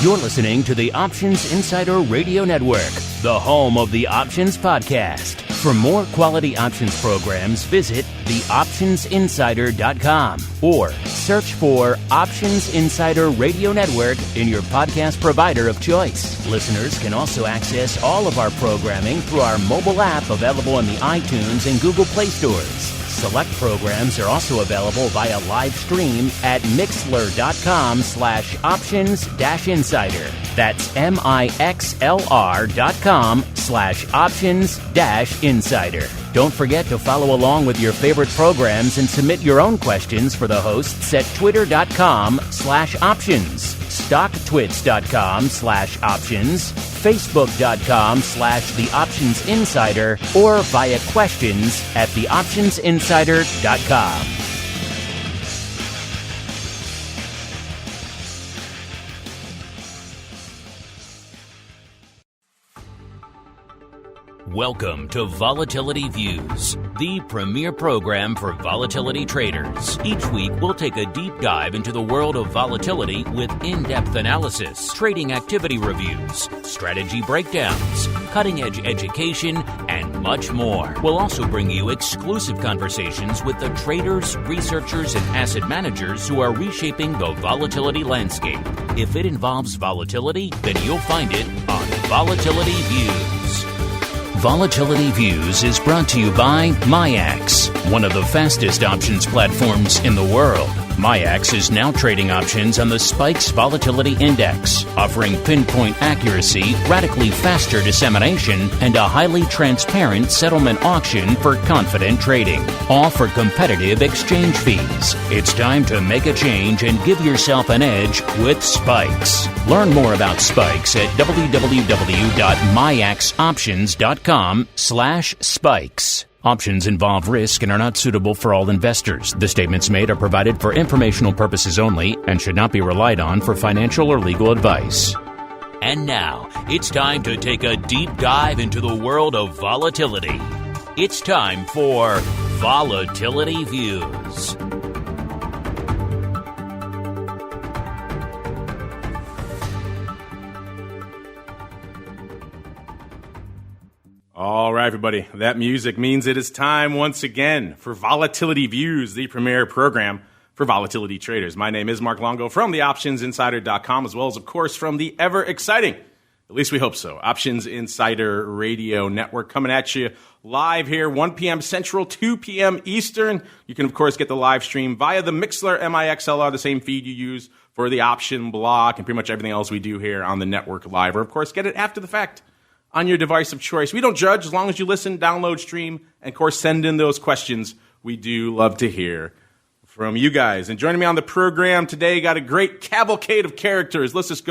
You're listening to the Options Insider Radio Network, the home of the Options Podcast. For more quality options programs, visit theoptionsinsider.com or search for Options Insider Radio Network in your podcast provider of choice. Listeners can also access all of our programming through our mobile app available in the iTunes and Google Play stores. Select programs are also available via live stream at mixlr.com/options-insider. That's mixlr.com/options-insider. Don't forget to follow along with your favorite programs and submit your own questions for the hosts at twitter.com/options, stocktwits.com/options, facebook.com/theoptionsinsider, or via questions at theoptionsinsider.com. Welcome to Volatility Views, the premier program for volatility traders. Each week, we'll take a deep dive into the world of volatility with in-depth analysis, trading activity reviews, strategy breakdowns, cutting-edge education, and much more. We'll also bring you exclusive conversations with the traders, researchers, and asset managers who are reshaping the volatility landscape. If it involves volatility, then you'll find it on Volatility Views. Volatility Views is brought to you by MIAX, one of the fastest options platforms in the world. MIAX is now trading options on the SPIKES Volatility Index, offering pinpoint accuracy, radically faster dissemination, and a highly transparent settlement auction for confident trading, all for competitive exchange fees. It's time to make a change and give yourself an edge with SPIKES. Learn more about SPIKES at www.miaxoptions.com/spikes. Options involve risk and are not suitable for all investors. The statements made are provided for informational purposes only and should not be relied on for financial or legal advice. And now, it's time to take a deep dive into the world of volatility. It's time for Volatility Views. All right, everybody. That music means it is time once again for Volatility Views, the premier program for volatility traders. My name is Mark Longo from theoptionsinsider.com, as well as, of course, from the ever-exciting, at least we hope so, Options Insider Radio Network, coming at you live here, 1 p.m. Central, 2 p.m. Eastern. You can, of course, get the live stream via the Mixlr, MIXLR, the same feed you use for the option block and pretty much everything else we do here on the network live. Or, of course, get it after the fact on your device of choice. We don't judge as long as you listen, download, stream, and of course send in those questions. We do love to hear from you guys. And joining me on the program today, got a great cavalcade of characters. Let's just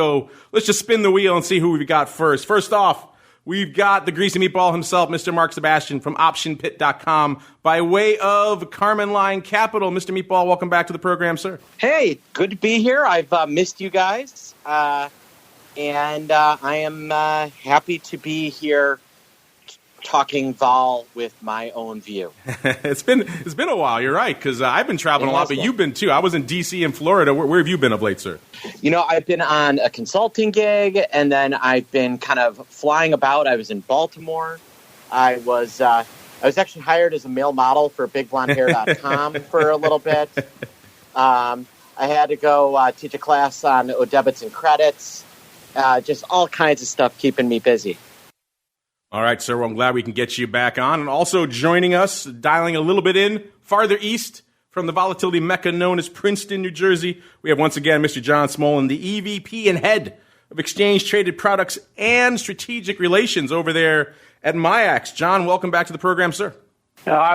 spin the wheel and see who we've got first. First off, we've got the greasy meatball himself, Mr. Mark Sebastian from OptionPit.com by way of Carmen Line Capital. Mr. Meatball, welcome back to the program, sir. Hey, good to be here. I've missed you guys. And I am happy to be here talking vol with my own view. It's been a while, you're right, because I've been traveling a lot, but you've been too. I was in D.C. and Florida. Where have you been of late, sir? You know, I've been on a consulting gig, and then I've been kind of flying about. I was in Baltimore. I was actually hired as a male model for BigBlondeHair.com for a little bit. I had to go teach a class on debits and credits. Just all kinds of stuff keeping me busy. All right, sir. Well, I'm glad we can get you back on. And also joining us, dialing a little bit in, farther east from the volatility mecca known as Princeton, New Jersey, we have once again Mr. John Smolin, the EVP and head of exchange-traded products and strategic relations over there at MIAX. John, welcome back to the program, sir.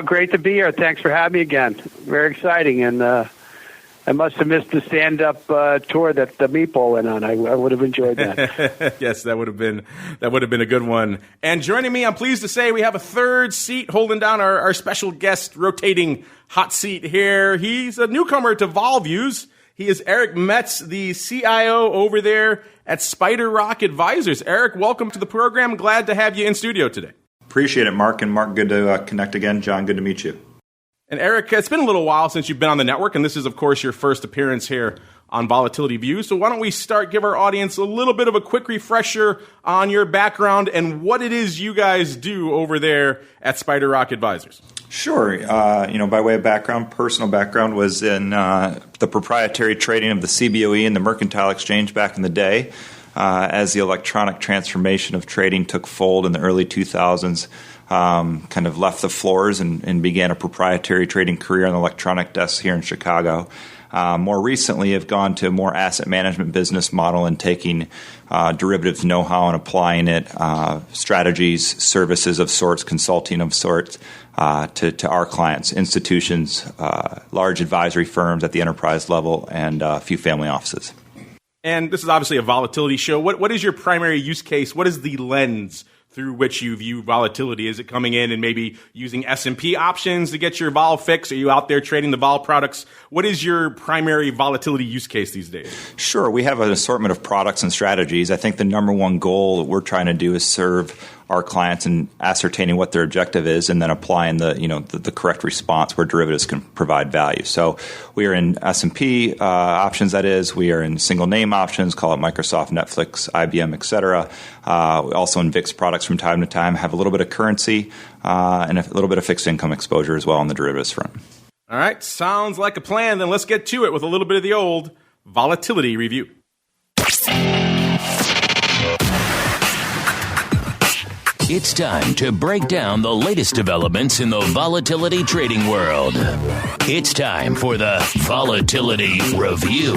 Great to be here. Thanks for having me again. Very exciting. And I must have missed the stand-up tour that the Meatball went on. I would have enjoyed that. Yes, that would have been a good one. And joining me, I'm pleased to say we have a third seat holding down our special guest rotating hot seat here. He's a newcomer to VolViews. He is Eric Metz, the CIO over there at Spider Rock Advisors. Eric, welcome to the program. Glad to have you in studio today. Appreciate it, Mark. And Mark, good to connect again. John, good to meet you. And Eric, it's been a little while since you've been on the network, and this is, of course, your first appearance here on Volatility Views. So why don't we give our audience a little bit of a quick refresher on your background and what it is you guys do over there at SpiderRock Advisors. Sure. By way of background, personal background was in the proprietary trading of the CBOE and the Mercantile Exchange back in the day. As the electronic transformation of trading took fold in the early 2000s, kind of left the floors and began a proprietary trading career on the electronic desks here in Chicago. More recently, I've gone to a more asset management business model and taking derivatives know-how and applying it, strategies, services of sorts, consulting of sorts, to our clients, institutions, large advisory firms at the enterprise level, and a few family offices. And this is obviously a volatility show. What is your primary use case? What is the lens through which you view volatility? Is it coming in and maybe using S&P options to get your vol fix? Are you out there trading the vol products? What is your primary volatility use case these days? Sure. We have an assortment of products and strategies. I think the number one goal that we're trying to do is serve our clients in ascertaining what their objective is and then applying the correct response where derivatives can provide value. So we are in S&P options, that is. We are in single name options, call it Microsoft, Netflix, IBM, et cetera. We also in VIX products from time to time, have a little bit of currency and a little bit of fixed income exposure as well on the derivatives front. All right. Sounds like a plan. Then let's get to it with a little bit of the old volatility review. It's time to break down the latest developments in the volatility trading world. It's time for the Volatility Review.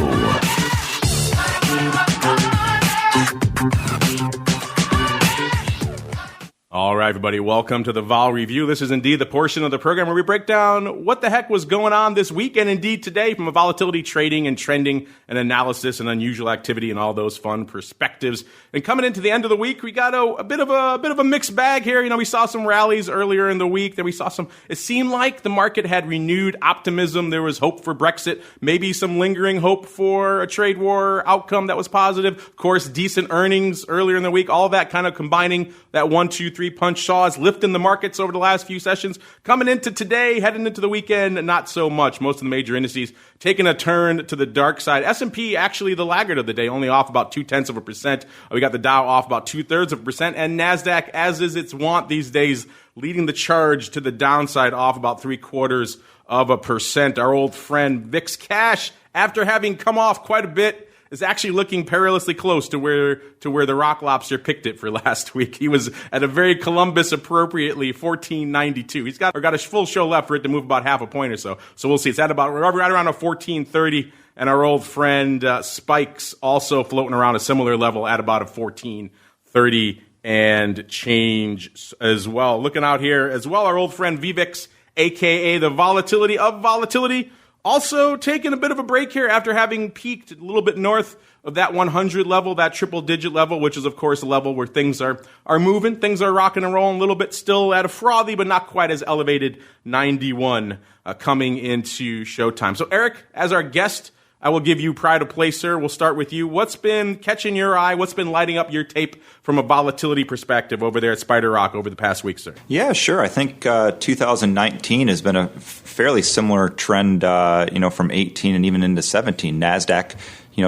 All right, everybody, welcome to the Vol Review. This is indeed the portion of the program where we break down what the heck was going on this week and indeed today from a volatility trading and trending and analysis and unusual activity and all those fun perspectives. And coming into the end of the week, we got a bit of a mixed bag here. You know, we saw some rallies earlier in the week. Then we saw it seemed like the market had renewed optimism. There was hope for Brexit, maybe some lingering hope for a trade war outcome that was positive. Of course, decent earnings earlier in the week, all that kind of combining that 1, 2, 3 punch saw is lifting the markets over the last few sessions. Coming into today, heading into the weekend, not so much. Most of the major indices taking a turn to the dark side. S&P actually the laggard of the day, only off about 0.2%. We got the Dow off about 0.2%, and NASDAQ, as is its wont these days, leading the charge to the downside, off about 0.75%. Our old friend VIX Cash, after having come off quite a bit, is actually looking perilously close to where the Rock Lobster picked it for last week. He was at a very Columbus appropriately 1492. He's got a full show left for it to move about half a point or so. So we'll see. It's at about right around a 1430, and our old friend Spikes also floating around a similar level at about a 1430 and change as well. Looking out here as well, our old friend VVIX, aka the volatility of volatility, also taking a bit of a break here after having peaked a little bit north of that 100 level, that triple-digit level, which is, of course, a level where things are moving. Things are rocking and rolling a little bit, still at a frothy but not quite as elevated 91 coming into showtime. So, Eric, as our guest, I will give you pride of place, sir. We'll start with you. What's been catching your eye? What's been lighting up your tape from a volatility perspective over there at SpiderRock over the past week, sir? Yeah, sure. I think 2019 has been a fairly similar trend, from 18 and even into 17. NASDAQ,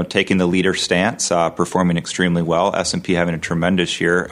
taking the leader stance, performing extremely well. S&P having a tremendous year.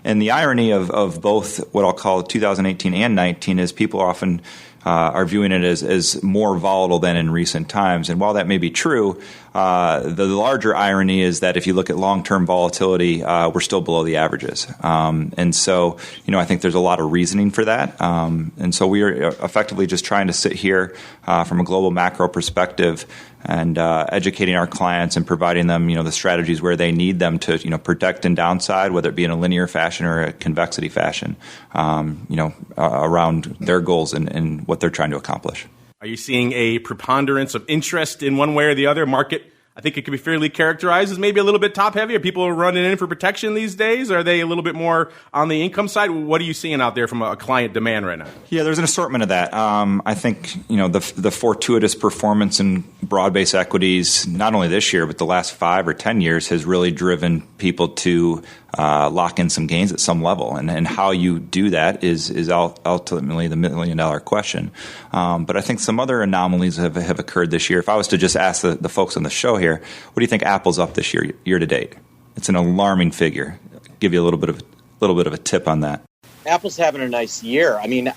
And the irony of both what I'll call 2018 and 19 is people often are viewing it as more volatile than in recent times. And while that may be true, the larger irony is that if you look at long-term volatility, we're still below the averages. And so, I think there's a lot of reasoning for that. And so we are effectively just trying to sit here from a global macro perspective and educating our clients and providing them, the strategies where they need them to, protect in downside, whether it be in a linear fashion or a convexity fashion, around their goals and what they're trying to accomplish. Are you seeing a preponderance of interest in one way or the other? Market, I think it could be fairly characterized as maybe a little bit top heavy. Are people running in for protection these days? Are they a little bit more on the income side? What are you seeing out there from a client demand right now? Yeah, there's an assortment of that. I think the fortuitous performance in broad-based equities, not only this year but the last 5 or 10 years, has really driven people to lock in some gains at some level. And how you do that is ultimately the $1 million question. But I think some other anomalies have occurred this year. If I was to just ask the folks on the show here, what do you think Apple's up this year to date? It's an alarming figure. I'll give you a little bit of a tip on that. Apple's having a nice year. I mean,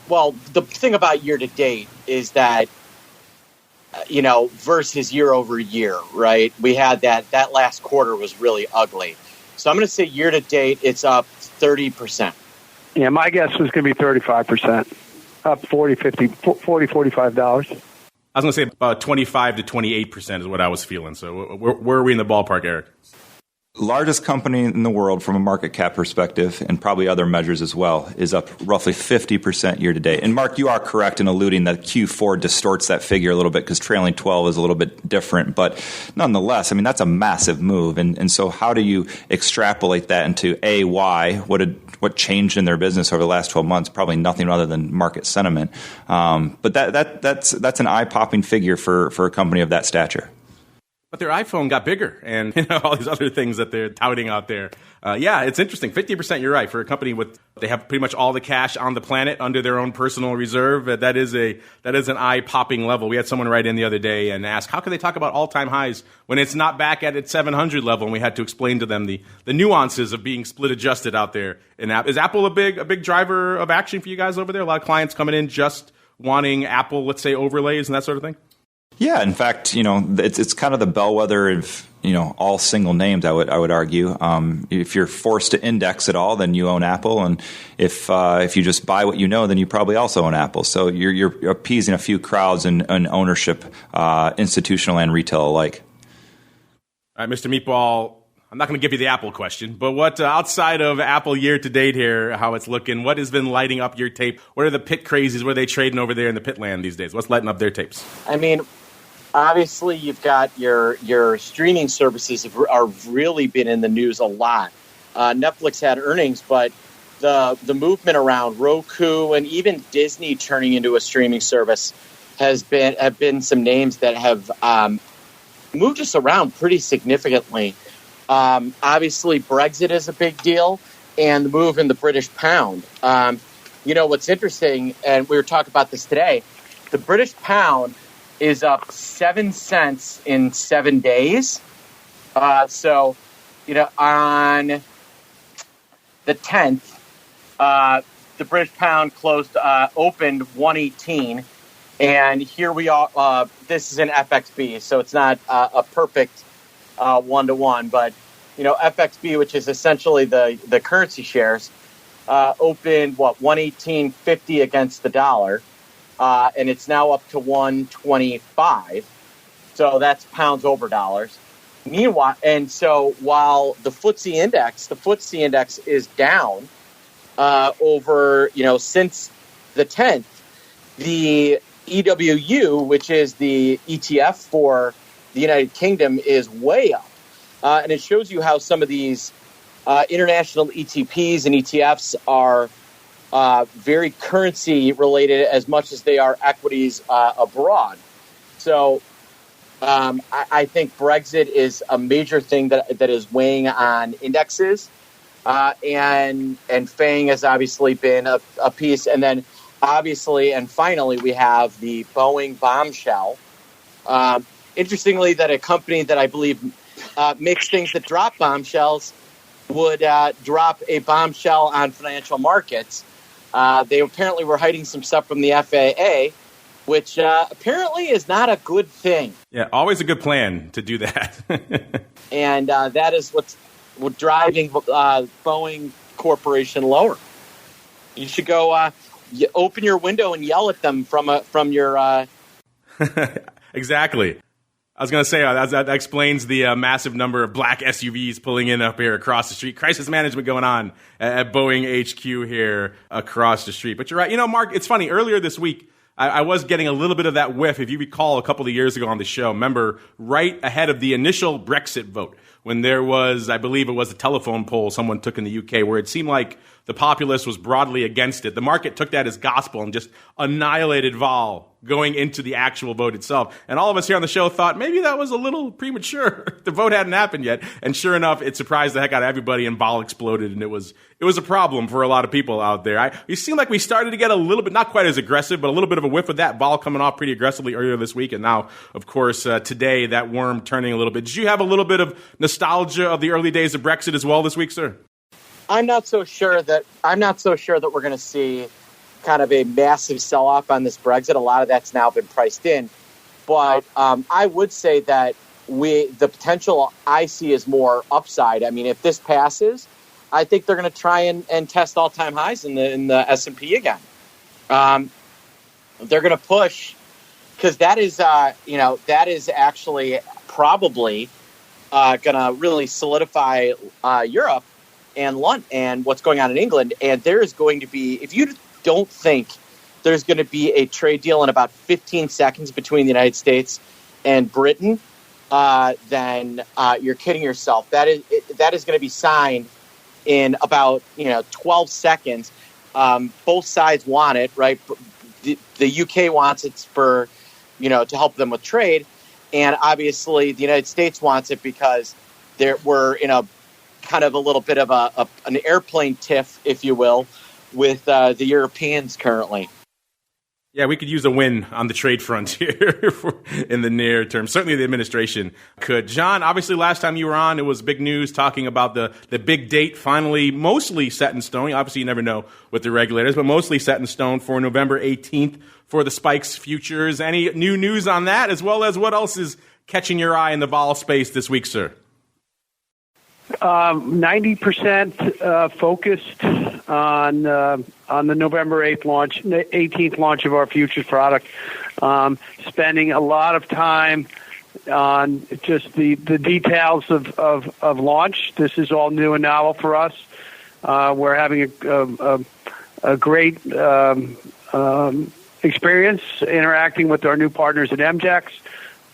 well, the thing about year to date is that, versus year over year, right? We had that last quarter was really ugly. So I'm going to say year to date, it's up 30%. Yeah, my guess was going to be 35%, up $45. I was going to say about 25 to 28% is what I was feeling. So where are we in the ballpark, Eric? Largest company in the world from a market cap perspective, and probably other measures as well, is up roughly 50% year to date. And Mark, you are correct in alluding that Q4 distorts that figure a little bit because trailing 12 is a little bit different. But nonetheless, I mean, that's a massive move. And so how do you extrapolate that into why? What changed in their business over the last 12 months? Probably nothing other than market sentiment. But that's an eye-popping figure for a company of that stature. But their iPhone got bigger, and all these other things that they're touting out there. Yeah, it's interesting. 50%, you're right. For a company they have pretty much all the cash on the planet under their own personal reserve. That is an eye-popping level. We had someone write in the other day and ask, how can they talk about all-time highs when it's not back at its 700 level? And we had to explain to them the nuances of being split adjusted out there. And is Apple a big driver of action for you guys over there? A lot of clients coming in just wanting Apple, let's say, overlays and that sort of thing? Yeah, in fact, it's kind of the bellwether of all single names. I would argue. If you're forced to index at all, then you own Apple, and if you just buy what you know, then you probably also own Apple. So you're appeasing a few crowds in ownership, institutional and retail alike. All right, Mr. Meatball. I'm not going to give you the Apple question, but what outside of Apple year to date here, how it's looking, what has been lighting up your tape? What are the pit crazies? What are they trading over there in the pit land these days? What's lighting up their tapes? I mean, obviously, you've got your streaming services are really been in the news a lot. Netflix had earnings, but the movement around Roku and even Disney turning into a streaming service have been some names that have moved us around pretty significantly. Obviously, Brexit is a big deal, and the move in the British pound. What's interesting, and we were talking about this today, the British pound is up 7 cents in 7 days. So, on the 10th, the British pound opened 118, and here we are. This is an FXB, so it's not a perfect 1-to-1, but FXB, which is essentially the currency shares, opened 118.50 against the dollar. And it's now up to 125. So that's pounds over dollars. Meanwhile, and so while the FTSE index is down over, since the 10th, the EWU, which is the ETF for the United Kingdom, is way up. And it shows you how some of these international ETPs and ETFs are very currency related as much as they are equities abroad. So I think Brexit is a major thing that is weighing on indexes. And FANG has obviously been a piece. And then obviously, and finally, we have the Boeing bombshell. Interestingly, that a company that I believe makes things that drop bombshells would drop a bombshell on financial markets. They apparently were hiding some stuff from the FAA, which apparently is not a good thing. Yeah, always a good plan to do that. And that is what's driving Boeing Corporation lower. You should go open your window and yell at them from your... Exactly. I was going to say, that explains the massive number of black SUVs pulling in up here across the street. Crisis management going on at Boeing HQ here across the street. But you're right. Mark, it's funny. Earlier this week, I was getting a little bit of that whiff, if you recall, a couple of years ago on the show. Remember, right ahead of the initial Brexit vote, when there was, I believe it was a telephone poll someone took in the UK, where it seemed like the populace was broadly against it. The market took that as gospel and just annihilated vol going into the actual vote itself. And all of us here on the show thought maybe that was a little premature. The vote hadn't happened yet. And sure enough, it surprised the heck out of everybody, and vol exploded, and it was a problem for a lot of people out there. It seemed like we started to get a little bit, not quite as aggressive, but a little bit of a whiff of that vol coming off pretty aggressively earlier this week. And now, of course, today, that worm turning a little bit. Did you have a little bit of nostalgia of the early days of Brexit as well this week, sir? I'm not so sure that we're going to see kind of a massive sell-off on this Brexit. A lot of that's now been priced in. But I would say that the potential I see is more upside. I mean, if this passes, I think they're going to try and test all-time highs in the S&P again. They're going to push, because that is actually probably going to really solidify Europe and London and what's going on in England. And there is going to be, if you don't think there's going to be a trade deal in about 15 seconds between the United States and Britain, then you're kidding yourself. That is going to be signed in about 12 seconds. Both sides want it, right? The UK wants it for to help them with trade, and obviously the United States wants it because we're in a kind of a little bit of an airplane tiff, if you will, with the Europeans currently. Yeah, we could use a win on the trade front here in the near term. Certainly the administration could. John, obviously last time you were on, it was big news talking about the big date finally mostly set in stone. Obviously you never know with the regulators, but mostly set in stone for November 18th for the Spikes futures. Any new news on that, as well as what else is catching your eye in the vol space this week, sir? 90% focused on the November 18th launch of our futures product. Spending a lot of time on just the details of launch. This is all new and novel for us. We're having a great experience interacting with our new partners at MGEX.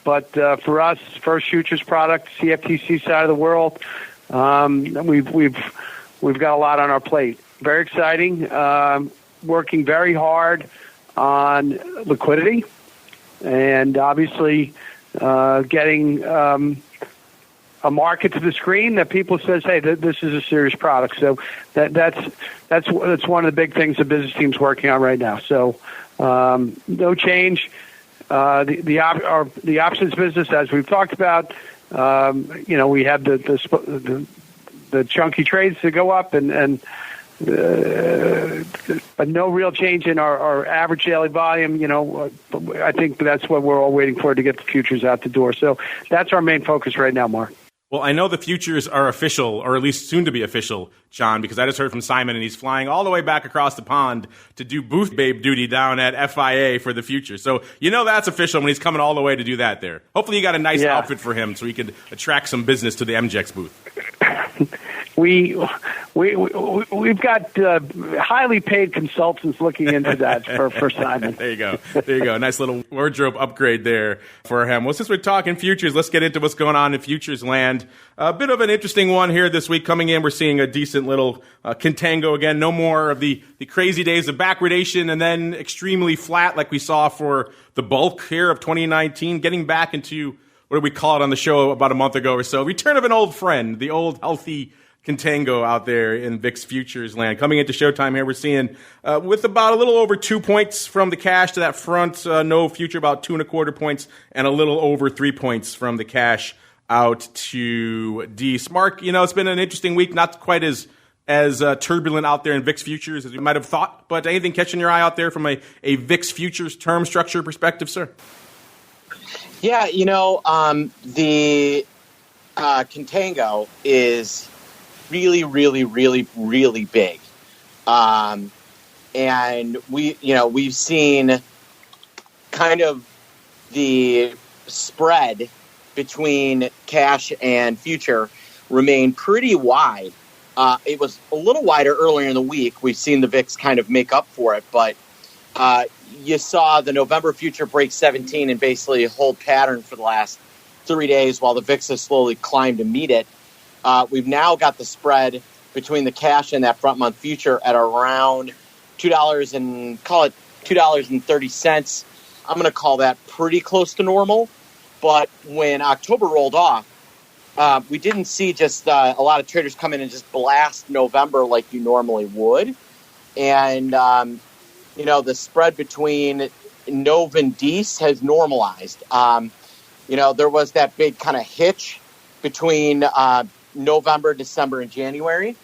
But for us, first futures product, CFTC side of the world. We've got a lot on our plate. Very exciting. Working very hard on liquidity, and obviously getting a market to the screen that people says, "Hey, this is a serious product." So that's one of the big things the business team's working on right now. So no change. The options business, as we've talked about. We have the chunky trades to go up, but no real change in our average daily volume. I think that's what we're all waiting for to get the futures out the door. So that's our main focus right now, Mark. Well, I know the futures are official, or at least soon to be official, John, because I just heard from Simon, and he's flying all the way back across the pond to do booth babe duty down at FIA for the future. So that's official when he's coming all the way to do that there. Hopefully you got a nice outfit for him so he could attract some business to the MGEX booth. We've got highly paid consultants looking into that for Simon. There you go. Nice little wardrobe upgrade there for him. Well, since we're talking futures, let's get into what's going on in futures land. A bit of an interesting one here this week coming in. We're seeing a decent little contango again. No more of the crazy days of backwardation and then extremely flat like we saw for the bulk here of 2019. Getting back into, what did we call it on the show about a month ago or so? Return of an old friend, the old healthy contango out there in VIX futures land. Coming into showtime here, we're seeing with about a little over 2 points from the cash to that front, no future, about 2.25 points, and a little over 3 points from the cash out to D. Mark, it's been an interesting week, not quite as turbulent out there in VIX futures as you might have thought, but anything catching your eye out there from a VIX futures term structure perspective, sir? Yeah, the contango is really, really, really, really big. And we've seen kind of the spread between cash and future remain pretty wide. It was a little wider earlier in the week. We've seen the VIX kind of make up for it, but you saw the November future break 17 and basically hold pattern for the last 3 days while the VIX has slowly climbed to meet it. We've now got the spread between the cash and that front month future at around $2 and call it $2.30. I'm going to call that pretty close to normal. But when October rolled off, we didn't see just a lot of traders come in and just blast November like you normally would. And, the spread between Nov and Dece has normalized. There was that big kind of hitch between November, December, and January.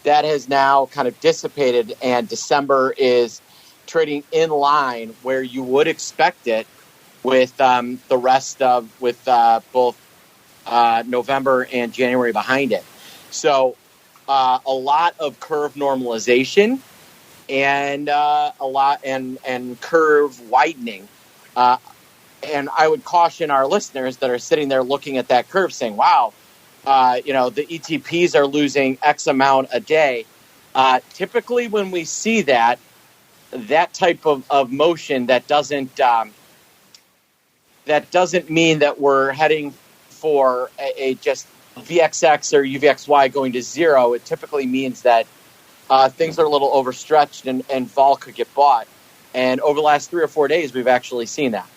That has now kind of dissipated, and December is trading in line where you would expect it with the rest of, with both November and January behind it. So a lot of curve normalization and a lot and curve widening. And I would caution our listeners that are sitting there looking at that curve saying, wow, the ETPs are losing X amount a day. Typically when we see that type of motion, that doesn't mean that we're heading for a just VXX or UVXY going to zero. It typically means that things are a little overstretched and vol could get bought. And over the last 3 or 4 days, we've actually seen that.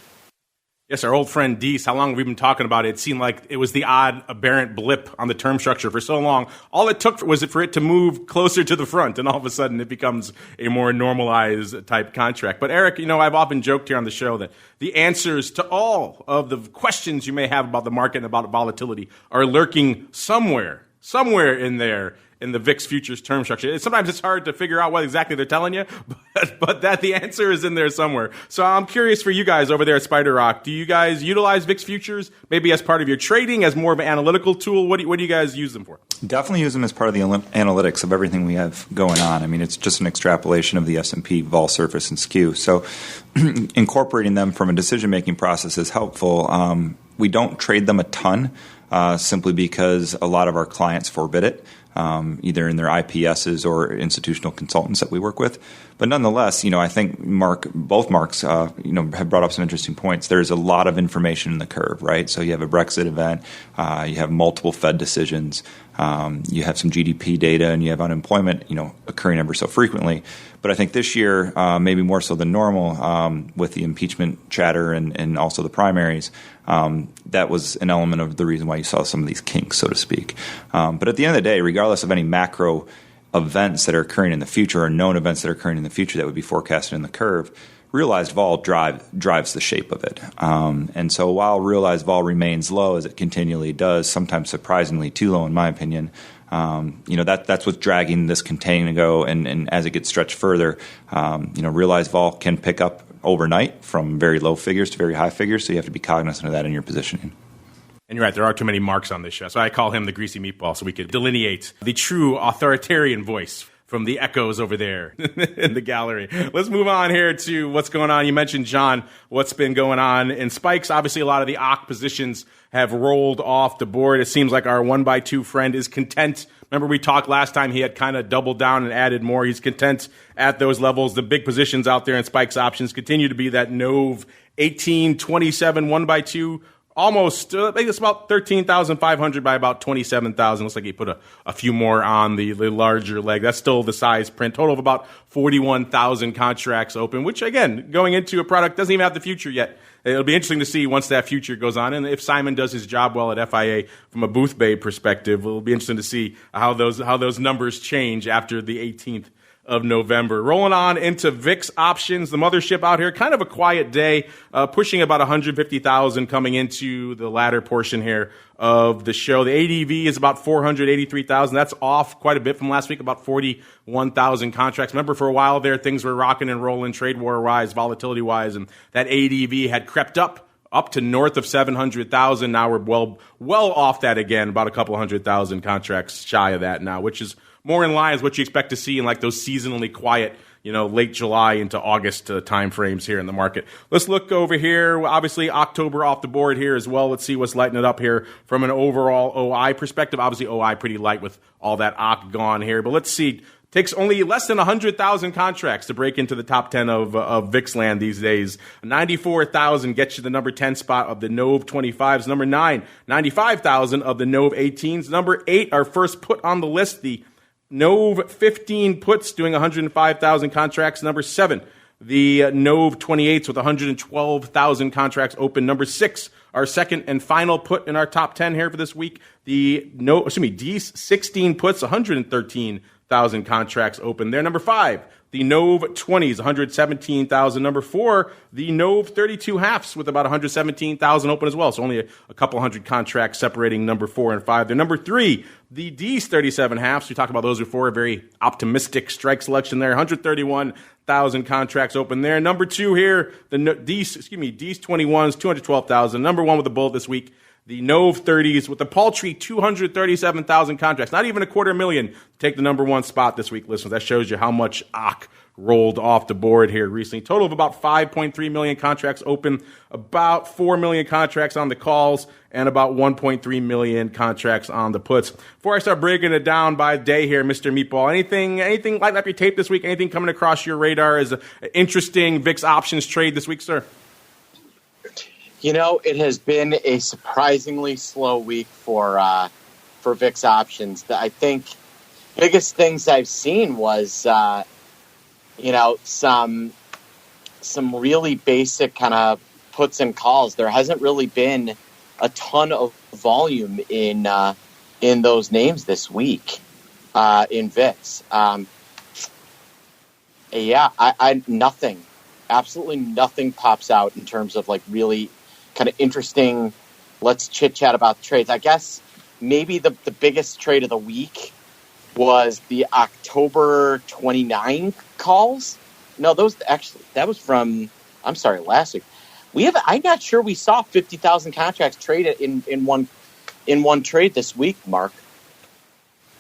Yes, our old friend Dece, how long have we been talking about it? It seemed like it was the odd aberrant blip on the term structure for so long. All it took was for it to move closer to the front, and all of a sudden it becomes a more normalized type contract. But Eric, I've often joked here on the show that the answers to all of the questions you may have about the market and about volatility are lurking somewhere in there in the VIX futures term structure. Sometimes it's hard to figure out what exactly they're telling you, but that the answer is in there somewhere. So I'm curious for you guys over there at SpiderRock, do you guys utilize VIX futures maybe as part of your trading, as more of an analytical tool? What do you guys use them for? Definitely use them as part of the analytics of everything we have going on. I mean, it's just an extrapolation of the S&P vol surface and skew. So incorporating them from a decision-making process is helpful. We don't trade them a ton simply because a lot of our clients forbid it. Either in their IPSs or institutional consultants that we work with. But nonetheless, I think both Marks, have brought up some interesting points. There's a lot of information in the curve, right? So you have a Brexit event, you have multiple Fed decisions, you have some GDP data, and you have unemployment, occurring ever so frequently. But I think this year, maybe more so than normal, with the impeachment chatter and also the primaries, that was an element of the reason why you saw some of these kinks, so to speak. But at the end of the day, regardless of any macro events that are occurring in the future or known events that are occurring in the future that would be forecasted in the curve, realized vol drives the shape of it. And so while realized vol remains low, as it continually does, sometimes surprisingly too low in my opinion, that's what's dragging this contango, and as it gets stretched further, realized vol can pick up overnight from very low figures to very high figures, so you have to be cognizant of that in your positioning. And you're right, there are too many Marks on this show, so I call him the greasy meatball so we could delineate the true authoritarian voice from the echoes over there in the gallery. Let's move on here to what's going on. You mentioned, John, what's been going on in spikes. Obviously, a lot of the AUK positions have rolled off the board. It seems like our 1x2 friend is content. Remember, we talked last time, he had kind of doubled down and added more. He's content at those levels. The big positions out there in spikes options continue to be that NOV 1827 1x2. Almost, I think it's about 13,500 by about 27,000. Looks like he put a few more on the larger leg. That's still the size print. Total of about 41,000 contracts open, which, again, going into a product doesn't even have the future yet. It'll be interesting to see once that future goes on. And if Simon does his job well at FIA from a booth bay perspective, it'll be interesting to see how those numbers change after the 18th of November. Rolling on into VIX options, the mothership out here, kind of a quiet day, pushing about 150,000 coming into the latter portion here of the show. The ADV is about 483,000. That's off quite a bit from last week, about 41,000 contracts. Remember, for a while there, things were rocking and rolling trade war-wise, volatility-wise, and that ADV had crept up to north of 700,000. Now we're well off that again, about a couple 100,000 contracts shy of that now, which is more in line with what you expect to see in like those seasonally quiet, late July into August time frames here in the market. Let's look over here. Obviously, October off the board here as well. Let's see what's lighting it up here from an overall OI perspective. Obviously, OI pretty light with all that AUK gone here. But let's see Takes only less than 100,000 contracts to break into the top 10 of VIX land these days. 94,000 gets you the number 10 spot of the Nove 25s. Number 9, 95,000 of the Nove 18s. Number 8, our first put on the list, the Nove 15 puts doing 105,000 contracts. Number 7, the Nove 28s with 112,000 contracts open. Number 6, our second and final put in our top 10 here for this week, Dees 16 puts, 113,000 contracts open there. Number 5, the Nove 20s, 117,000. Number 4, the Nove 32 halves with about 117,000 open as well. So only a couple hundred contracts separating number 4 and 5 there. Number 3, the Dees 37 halves. We talked about those before. A very optimistic strike selection there. 131,000 contracts open there. Number 2 here, the Dees 21s, 212,000. Number 1 with the bullet this week, the Nove 30s with the paltry 237,000 contracts. Not even 250,000 to take the number 1 spot this week, listeners. That shows you how much ACH rolled off the board here recently. Total of about 5.3 million contracts open, about 4 million contracts on the calls, and about 1.3 million contracts on the puts. Before I start breaking it down by day here, Mr. Meatball, anything lighting up your tape this week? Anything coming across your radar as an interesting VIX options trade this week, sir? You know, it has been a surprisingly slow week for VIX options. I think biggest things I've seen was, some really basic kind of puts and calls. There hasn't really been a ton of volume in those names this week in VIX. Nothing, absolutely nothing pops out in terms of like really kind of interesting, let's chit chat about trades. I guess maybe the biggest trade of the week was the October 29 calls. No, that was from, last week. I'm not sure we saw 50,000 contracts traded in one trade this week, Mark.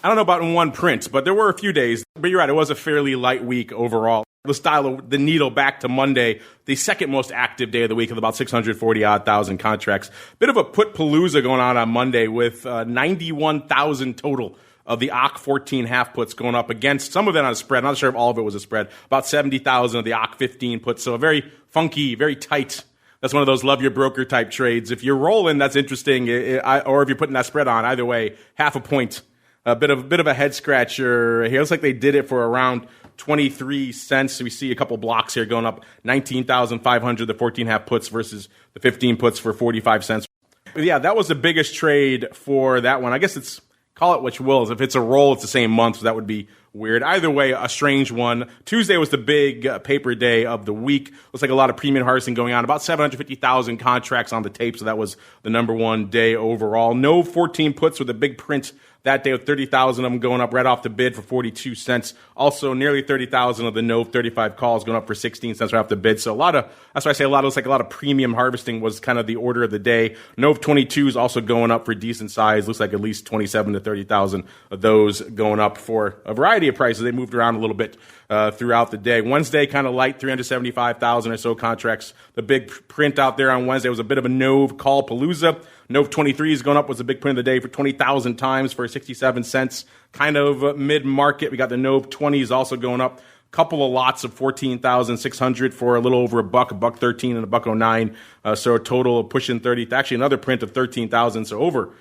I don't know about in one print, but there were a few days. But you're right, it was a fairly light week overall. Let's dial the needle back to Monday, the second most active day of the week with about 640,000 contracts. Bit of a put palooza going on Monday with 91,000 total of the ACH 14 half puts going up against some of it on a spread. I'm not sure if all of it was a spread. About 70,000 of the ACH 15 puts. So a very funky, very tight. That's one of those love your broker type trades. If you're rolling, that's interesting. Or if you're putting that spread on, either way, half a point. A bit of a head scratcher here. Looks like they did it for around 23 cents. We see a couple blocks here going up 19,500, the 14 half puts versus the 15 puts for 45 cents. But yeah, that was the biggest trade for that one. I guess call it what you will. If it's a roll, it's the same month, so that would be weird. Either way, a strange one. Tuesday was the big paper day of the week. Looks like a lot of premium harvesting going on. About 750,000 contracts on the tape, so that was the number 1 day overall. No 14 puts with a big print that day with 30,000 of them going up right off the bid for 42 cents. Also, nearly 30,000 of the Nove 35 calls going up for 16 cents right off the bid. So that's why I say looks like a lot of premium harvesting was kind of the order of the day. Nove 22 is also going up for decent size. Looks like at least 27 to 30,000 of those going up for a variety of prices. They moved around a little bit throughout the day. Wednesday, kind of light, 375,000 or so contracts. The big print out there on Wednesday was a bit of a Nove call palooza. Nove 23 is going up, was a big print of the day for 20,000 times for 67 cents. Kind of mid-market. We got the Nove 20s also going up. Couple of lots of 14,600 for a little over $1.13 and $1.09. So a total of pushing 30. Actually, another print of 13,000. So over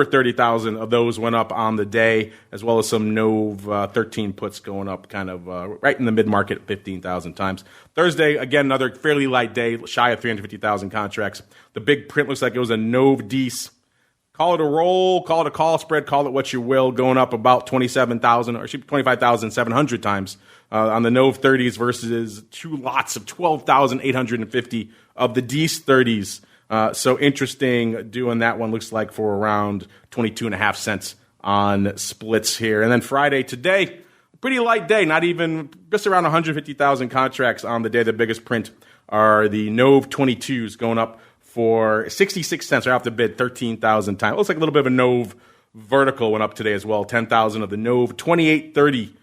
30,000 of those went up on the day, as well as some Nove 13 puts going up kind of right in the mid-market, 15,000 times. Thursday, again, another fairly light day, shy of 350,000 contracts. The big print looks like it was a Nove Dees. Call it a roll, call it a call spread, call it what you will, going up about 25,700 times on the Nove 30s versus 2 lots of 12,850 of the Dees 30s. So interesting doing that one, looks like for around 22.5 cents on splits here. And then Friday today, pretty light day, not even just around 150,000 contracts on the day. The biggest print are the Nove 22s going up for 66 cents right off the bid, 13,000 times. Looks like a little bit of a Nove vertical went up today as well. 10,000 of the Nove 2830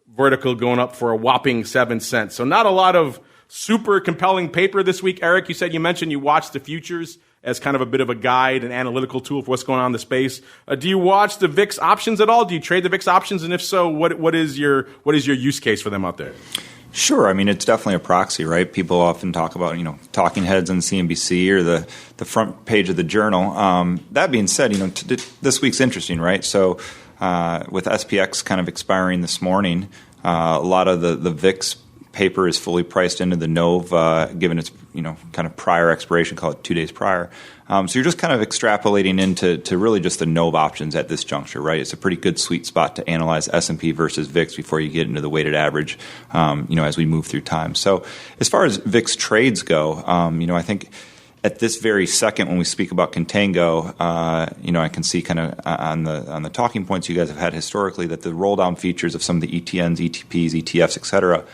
vertical going up for a whopping 7 cents. So not a lot of super compelling paper this week. Eric, you mentioned you watched the futures as kind of a bit of a guide and analytical tool for what's going on in the space. Do you watch the VIX options at all? Do you trade the VIX options? And if so, what is your use case for them out there? Sure. I mean, it's definitely a proxy, right? People often talk about, talking heads on CNBC or the front page of the Journal. That being said, this week's interesting, right? So with SPX kind of expiring this morning, a lot of the VIX paper is fully priced into the NOVE, given its kind of prior expiration, call it 2 days prior. So you're just kind of extrapolating into really just the NOVE options at this juncture, right? It's a pretty good sweet spot to analyze S&P versus VIX before you get into the weighted average, as we move through time. So as far as VIX trades go, I think at this very second when we speak about contango, I can see kind of on the talking points you guys have had historically that the roll down features of some of the ETNs, ETPs, ETFs, et cetera,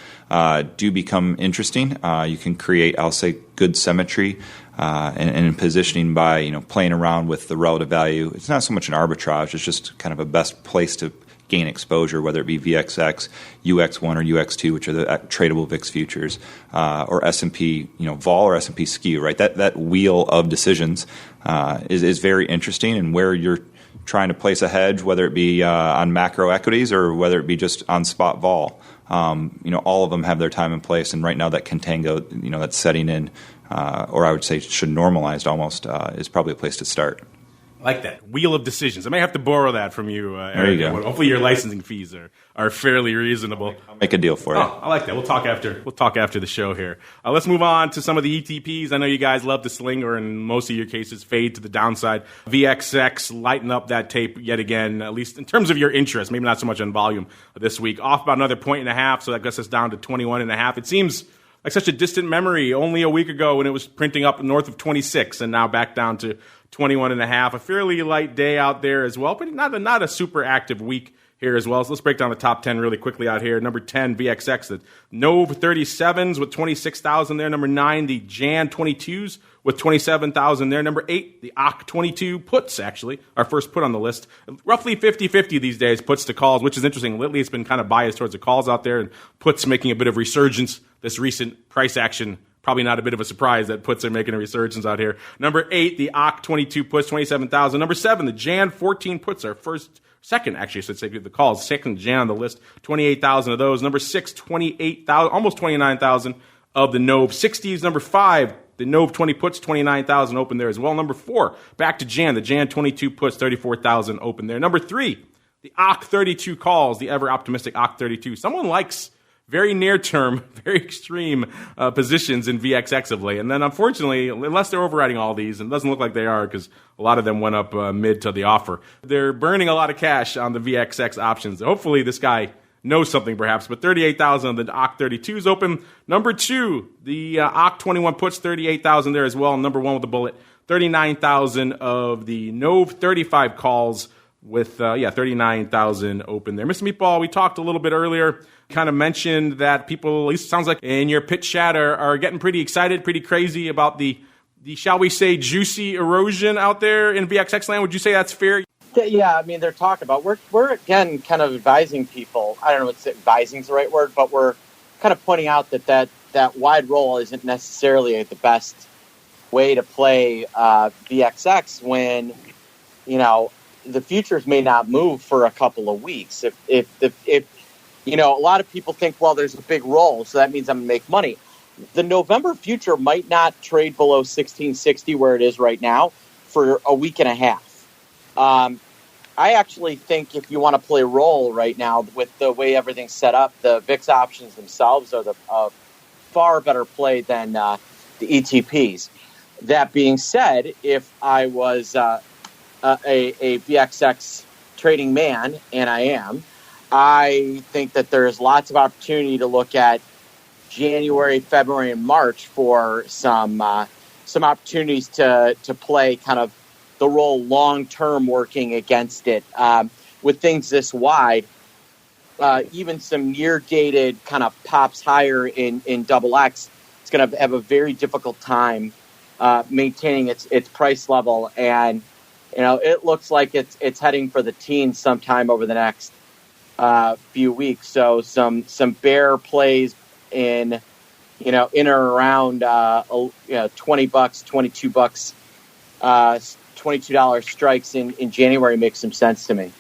do become interesting. You can create, I'll say, good symmetry and positioning by playing around with the relative value. It's not so much an arbitrage; it's just kind of a best place to gain exposure, whether it be VXX, UX1 or UX2, which are the tradable VIX futures, or S&P, vol or S&P skew, right? That wheel of decisions is very interesting, and where you're trying to place a hedge, whether it be on macro equities or whether it be just on spot vol, all of them have their time and place. And right now, that contango, that's setting in, or I would say should normalized almost, is probably a place to start. I like that. Wheel of decisions. I may have to borrow that from you, Eric. There you go. Hopefully your licensing fees are fairly reasonable. I'll make a deal for you. Oh, I like that. We'll talk after the show here. Let's move on to some of the ETPs. I know you guys love to sling, or in most of your cases, fade to the downside. VXX, lighten up that tape yet again, at least in terms of your interest. Maybe not so much on volume this week. Off about another 1.5, so that gets us down to 21.5. It seems like such a distant memory only a week ago when it was printing up north of 26 and now back down to 21.5. A fairly light day out there as well, but not a super active week here as well. So let's break down the top 10 really quickly out here. Number 10, VXX, the NOVE 37s with 26,000 there. Number 9, the Jan 22s with 27,000 there. Number 8, the OCK 22 puts, actually, our first put on the list. Roughly 50-50 these days, puts to calls, which is interesting. Lately, it's been kind of biased towards the calls out there, and puts making a bit of resurgence. This recent price action, probably not a bit of a surprise that puts are making a resurgence out here. Number 8, the OCK 22 puts, 27,000. Number 7, the Jan 14 puts, second, I should say, the calls. Second Jan on the list, 28,000 of those. Number 6, 28,000, almost 29,000 of the NOVE 60s. Number 5, the NOVE 20 puts, 29,000 open there as well. Number 4, back to Jan, the Jan 22 puts, 34,000 open there. Number 3, the OCK 32 calls, the ever optimistic OCK 32. Someone likes very near-term, very extreme positions in VXX of late. And then, unfortunately, unless they're overriding all these, and it doesn't look like they are because a lot of them went up mid to the offer, they're burning a lot of cash on the VXX options. Hopefully, this guy knows something, perhaps. But 38,000 of the OCK 32s open. Number 2, the OCK 21 puts, 38,000 there as well. Number 1 with the bullet, 39,000 of the NOVE 35 calls with, 39,000 open there. Mr. Meatball, we talked a little bit earlier, kind of mentioned that people, at least it sounds like in your pitch chat, are getting pretty excited, pretty crazy about the, shall we say, juicy erosion out there in VXX land. Would you say that's fair? Yeah, I mean, they're talking about, we're again kind of advising people. I don't know if advising is the right word, but we're kind of pointing out that wide roll isn't necessarily the best way to play VXX when, the futures may not move for a couple of weeks. If a lot of people think, well, there's a big roll, so that means I'm going to make money. The November future might not trade below 1660 where it is right now for a week and a half. I actually think if you want to play roll right now with the way everything's set up, the VIX options themselves are a far better play than the ETPs. That being said, if I was a VXX trading man, and I am, I think that there's lots of opportunity to look at January, February, and March for some opportunities to play kind of the roll long-term working against it. With things this wide, even some near-dated kind of pops higher in double X, it's going to have a very difficult time maintaining its price level. And, it looks like it's heading for the teens sometime over the next few weeks. So some bear plays in or around $20, $22 $22 strikes in January makes some sense to me.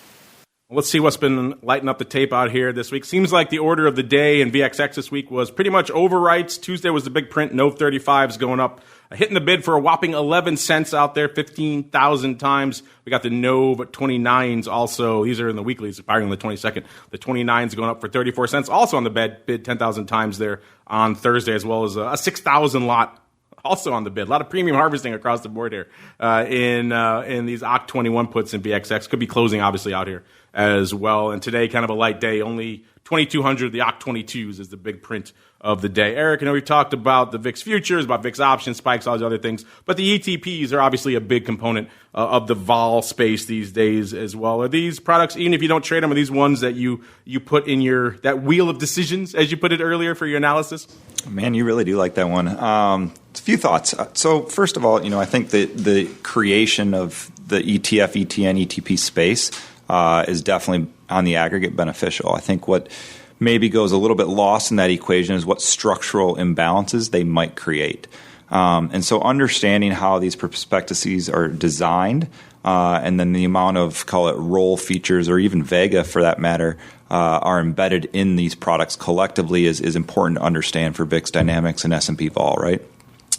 Let's see what's been lighting up the tape out here this week. Seems like the order of the day in VXX this week was pretty much overwrites. Tuesday was the big print, Nove 35s going up, hitting the bid for a whopping 11 cents out there, 15,000 times. We got the Nove 29s also. These are in the weeklies, expiring on the 22nd. The 29s going up for 34 cents. Also on the bid 10,000 times there on Thursday, as well as a 6,000 lot also on the bid. A lot of premium harvesting across the board here in these OCT 21 puts in VXX. Could be closing, obviously, out here as well. And today, kind of a light day. Only 2,200. The OCT 22s is the big print of the day. Eric, I know we've talked about the VIX futures, about VIX options, spikes, all these other things, but the ETPs are obviously a big component of the vol space these days as well. Are these products, even if you don't trade them, are these ones that you put in that wheel of decisions, as you put it earlier, for your analysis? Man, you really do like that one. A few thoughts. So first of all, I think the creation of the ETF, ETN, ETP space is definitely on the aggregate beneficial. I think what maybe goes a little bit lost in that equation is what structural imbalances they might create. And so understanding how these prospectuses are designed and then the amount of, call it, roll features or even Vega for that matter, are embedded in these products collectively is important to understand for VIX Dynamics and S&P Vol, right?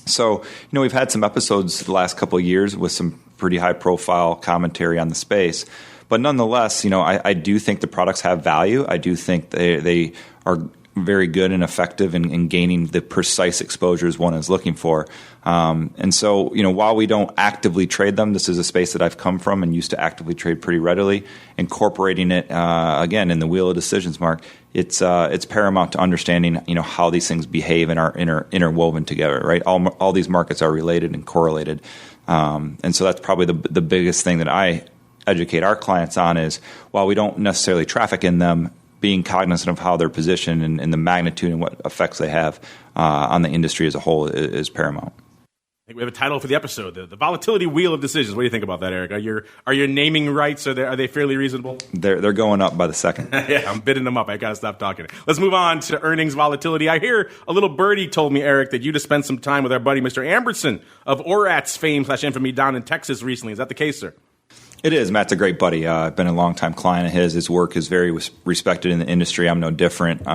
So, we've had some episodes the last couple of years with some pretty high-profile commentary on the space. But nonetheless, I do think the products have value. I do think they are very good and effective in gaining the precise exposures one is looking for. And so, while we don't actively trade them, this is a space that I've come from and used to actively trade pretty readily. Incorporating it, again, in the wheel of decisions, Mark, it's paramount to understanding, how these things behave and are interwoven together, right? All these markets are related and correlated. And so that's probably the biggest thing that I educate our clients on is, while we don't necessarily traffic in them, being cognizant of how they're positioned and the magnitude and what effects they have on the industry as a whole is paramount. I think we have a title for the episode, the volatility wheel of decisions. What do you think about that, Eric? Are your naming rights, are they fairly reasonable? They're going up by the second. Yeah, I'm bidding them up. I got to stop talking. Let's move on to earnings volatility. I hear a little birdie told me, Eric, that you just spent some time with our buddy, Mr. Amberson of ORAT's fame / infamy down in Texas recently. Is that the case, sir? It is. Matt's a great buddy. I've been a longtime client of his. His work is very respected in the industry. I'm no different.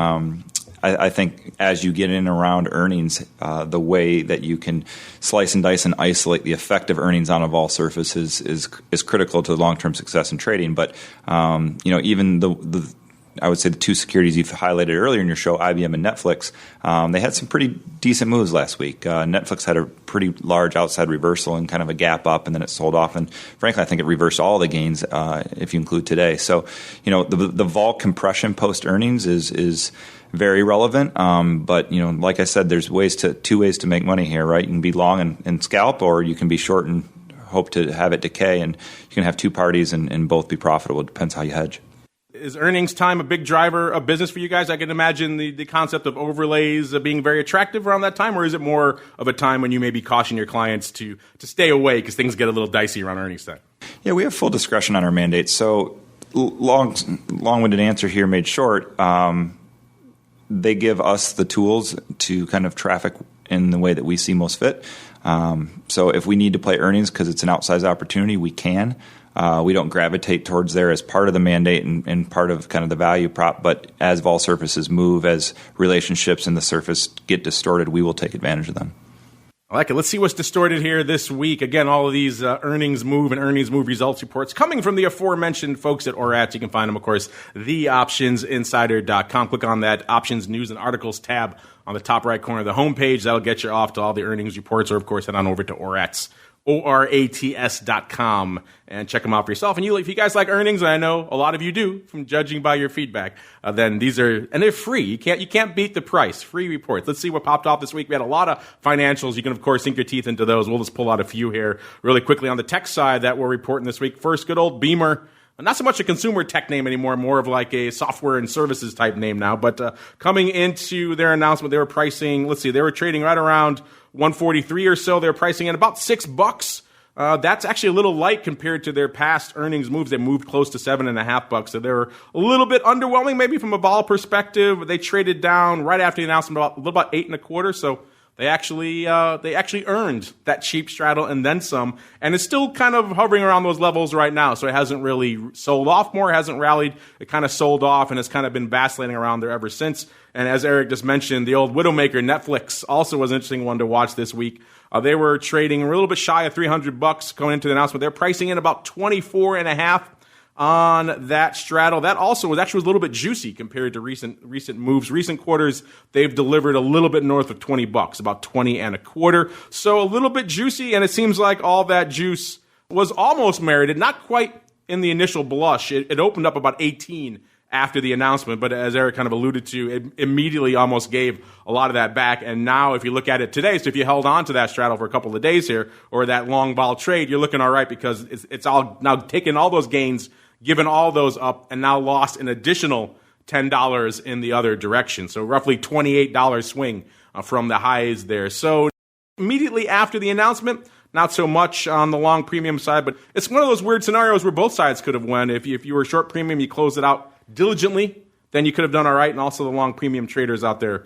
I think as you get in and around earnings, the way that you can slice and dice and isolate the effect of earnings on a vol surface is critical to long-term success in trading. But even I would say the two securities you've highlighted earlier in your show, IBM and Netflix, they had some pretty decent moves last week. Netflix had a pretty large outside reversal and kind of a gap up, and then it sold off. And frankly, I think it reversed all the gains if you include today. So, the vol compression post earnings is very relevant. But like I said, there's two ways to make money here, right? You can be long and scalp, or you can be short and hope to have it decay. And you can have two parties and both be profitable. It depends how you hedge. Is earnings time a big driver of business for you guys? I can imagine the concept of overlays being very attractive around that time, or is it more of a time when you maybe caution your clients to stay away because things get a little dicey around earnings time? Yeah, we have full discretion on our mandates. So long-winded answer here made short. They give us the tools to kind of traffic in the way that we see most fit. So if we need to play earnings because it's an outsized opportunity, we can. We don't gravitate towards there as part of the mandate and part of kind of the value prop, but as vol surfaces move, as relationships in the surface get distorted, we will take advantage of them. I like it. Let's see what's distorted here this week. Again, all of these earnings move results reports coming from the aforementioned folks at ORAT. You can find them, of course, theoptionsinsider.com. Click on that Options News and Articles tab on the top right corner of the homepage. That'll get you off to all the earnings reports, or, of course, head on over to ORAT's ORATS.com and check them out for yourself. And if you guys like earnings, and I know a lot of you do from judging by your feedback, then they're free. You can't beat the price. Free reports. Let's see what popped off this week. We had a lot of financials. You can, of course, sink your teeth into those. We'll just pull out a few here really quickly on the tech side that we're reporting this week. First, good old Beamer. Not so much a consumer tech name anymore, more of like a software and services type name now. But coming into their announcement, they were pricing, they were trading right around 143 or so. They're pricing at about $6. That's actually a little light compared to their past earnings moves. They moved close to $7.50. So they were a little bit underwhelming, maybe from a vol perspective. They traded down right after the announcement about 8.25. So they actually earned that cheap straddle and then some, and it's still kind of hovering around those levels right now. So it hasn't really sold off more, hasn't rallied. It kind of sold off and has kind of been vacillating around there ever since. And as Eric just mentioned, the old Widowmaker, Netflix, also was an interesting one to watch this week. They were trading a little bit shy of $300 going into the announcement. They're pricing in about 24.5 on that straddle. That also was a little bit juicy compared to recent moves. Recent quarters, they've delivered a little bit north of $20, about 20.25. So a little bit juicy, and it seems like all that juice was almost merited, not quite in the initial blush. It opened up about 18 after the announcement, but as Eric kind of alluded to, it immediately almost gave a lot of that back. And now if you look at it today, so if you held on to that straddle for a couple of days here, or that long vol trade, you're looking all right because it's all now taken all those gains, given all those up, and now lost an additional $10 in the other direction. So roughly $28 swing from the highs there. So immediately after the announcement, not so much on the long premium side, but it's one of those weird scenarios where both sides could have won. If you were short premium, you closed it out diligently, then you could have done all right, and also the long premium traders out there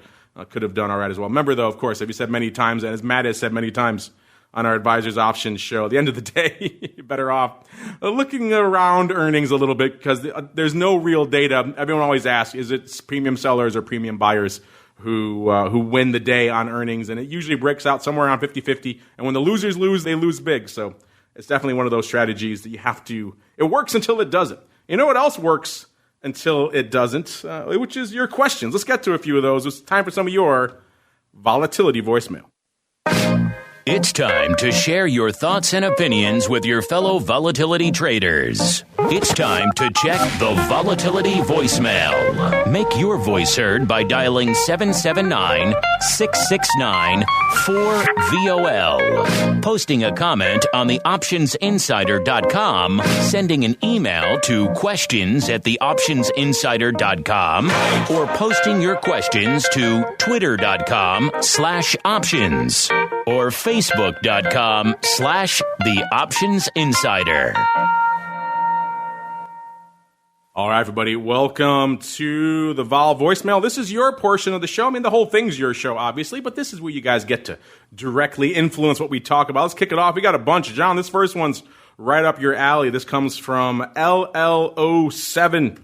could have done all right as well. Remember, though, of course, as we said many times, and as Matt has said many times on our Advisors Options show, at the end of the day, you're better off looking around earnings a little bit because there's no real data. Everyone always asks, is it premium sellers or premium buyers who win the day on earnings? And it usually breaks out somewhere around 50-50. And when the losers lose, they lose big. So it's definitely one of those strategies that you have to, it works until it doesn't. You know what else works until it doesn't, which is your questions. Let's get to a few of those. It's time for some of your volatility voicemail. It's time to share your thoughts and opinions with your fellow volatility traders. It's time to check the volatility voicemail. Make your voice heard by dialing 779-669-4VOL. Posting a comment on the optionsinsider.com, sending an email to questions@theoptionsinsider.com, or posting your questions to twitter.com/options or facebook.com/theoptionsinsider. All right, everybody, welcome to the Vol voicemail. This is your portion of the show. I mean, the whole thing's your show, obviously, but this is where you guys get to directly influence what we talk about. Let's kick it off. We got a bunch. John, this first one's right up your alley. This comes from LL07.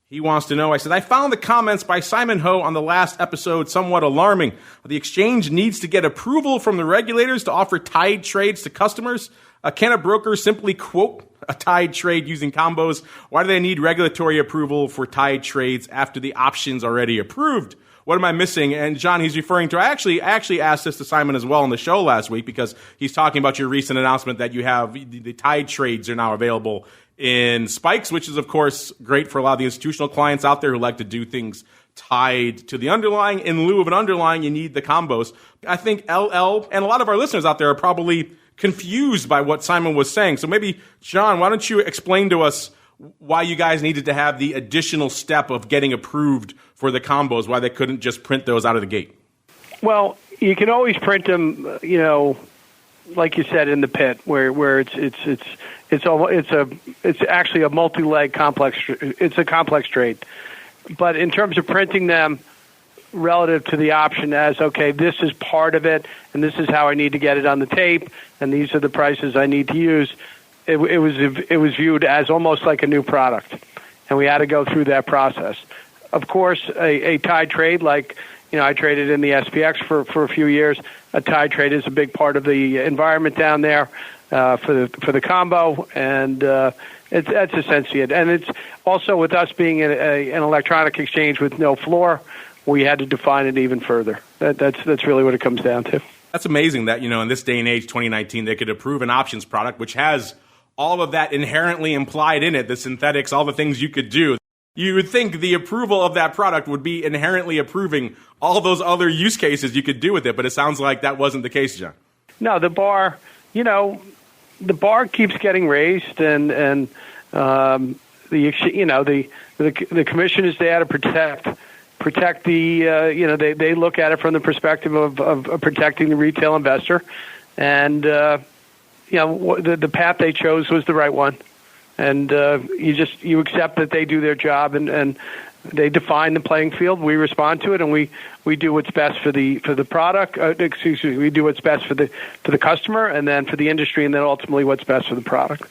He wants to know, I said, I found the comments by Simon Ho on the last episode somewhat alarming. The exchange needs to get approval from the regulators to offer tied trades to customers. Can a broker simply quote a tied trade using combos? Why do they need regulatory approval for tied trades after the option's already approved? What am I missing? And John, he's referring to, I actually asked this to Simon as well on the show last week because he's talking about your recent announcement that you have the tied trades are now available in spikes, which is, of course, great for a lot of the institutional clients out there who like to do things tied to the underlying. In lieu of an underlying, you need the combos. I think LL and a lot of our listeners out there are probably confused by what Simon was saying. So maybe, John, why don't you explain to us why you guys needed to have the additional step of getting approved for the combos, why they couldn't just print those out of the gate? Well, you can always print them, like you said, in the pit, where it's actually a multi-leg complex. It's a complex trade, but in terms of printing them relative to the option as, okay, this is part of it, and this is how I need to get it on the tape, and these are the prices I need to use. It was viewed as almost like a new product, and we had to go through that process. Of course, a tied trade, like I traded in the SPX for a few years. A tied trade is a big part of the environment down there for the combo, and that's essentially it. And it's also with us being an electronic exchange with no floor, we had to define it even further. That's really what it comes down to. That's amazing that, in this day and age, 2019, they could approve an options product, which has all of that inherently implied in it, the synthetics, all the things you could do. You would think the approval of that product would be inherently approving all those other use cases you could do with it, but it sounds like that wasn't the case, John. No, the bar keeps getting raised, and the commission is there to protect the they look at it from the perspective of protecting the retail investor, and the path they chose was the right one, and you accept that they do their job and they define the playing field. We respond to it, and we do what's best for the product. We do what's best for the customer, and then for the industry, and then ultimately what's best for the product.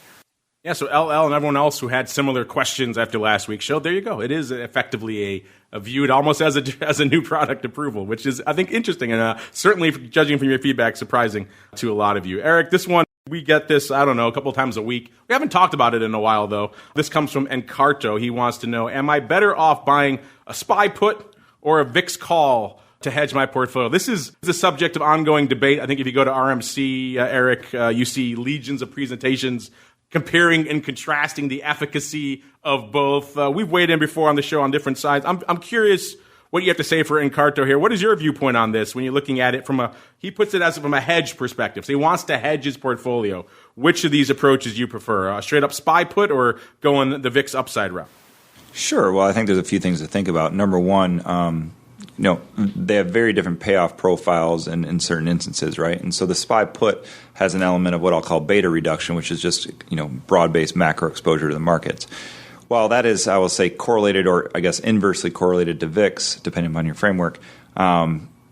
Yeah, so LL and everyone else who had similar questions after last week's show, there you go. It is effectively a viewed almost as a new product approval, which is, I think, interesting and certainly, judging from your feedback, surprising to a lot of you. Eric, this one, we get this, I don't know, a couple of times a week. We haven't talked about it in a while, though. This comes from Encarto. He wants to know, am I better off buying a SPY put or a VIX call to hedge my portfolio? This is the subject of ongoing debate. I think if you go to RMC, Eric, you see legions of presentations comparing and contrasting the efficacy of both. We've weighed in before on the show on different sides. I'm curious what you have to say for Encarto here. What is your viewpoint on this when you're looking at it he puts it as from a hedge perspective. So he wants to hedge his portfolio. Which of these approaches you prefer? A straight up SPY put or going the VIX upside route? Sure. Well, I think there's a few things to think about. Number one, they have very different payoff profiles in certain instances, right? And so the SPY put has an element of what I'll call beta reduction, which is just, broad-based macro exposure to the markets. While that is, I will say, correlated or I guess inversely correlated to VIX, depending upon your framework,